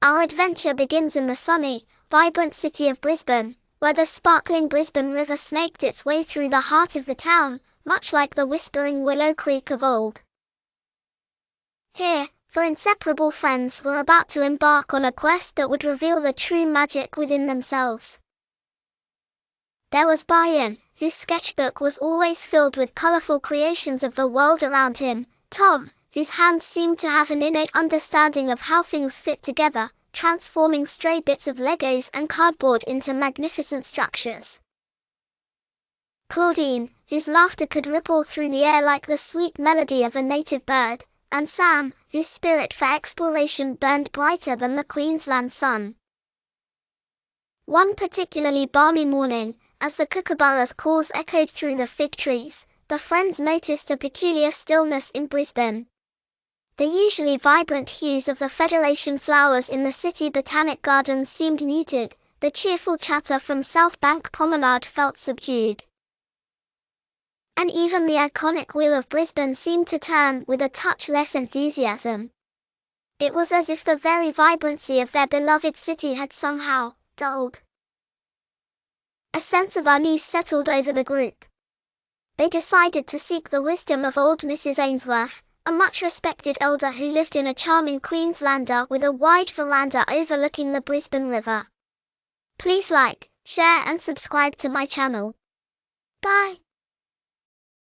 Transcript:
Our adventure begins in the sunny, vibrant city of Brisbane, where the sparkling Brisbane River snaked its way through the heart of the town, much like the whispering Willow Creek of old. Here, four inseparable friends were about to embark on a quest that would reveal the true magic within themselves. There was Brian, whose sketchbook was always filled with colourful creations of the world around him, Tom, whose hands seemed to have an innate understanding of how things fit together, transforming stray bits of Legos and cardboard into magnificent structures. Claudine, whose laughter could ripple through the air like the sweet melody of a native bird, and Sam, whose spirit for exploration burned brighter than the Queensland sun. One particularly balmy morning, as the kookaburra's calls echoed through the fig trees, the friends noticed a peculiar stillness in Brisbane. The usually vibrant hues of the Federation flowers in the city botanic gardens seemed muted, the cheerful chatter from South Bank Promenade felt subdued. And even the iconic wheel of Brisbane seemed to turn with a touch less enthusiasm. It was as if the very vibrancy of their beloved city had somehow dulled. A sense of unease settled over the group. They decided to seek the wisdom of old Mrs. Ainsworth, a much-respected elder who lived in a charming Queenslander with a wide veranda overlooking the Brisbane River. Please like, share and subscribe to my channel. Bye!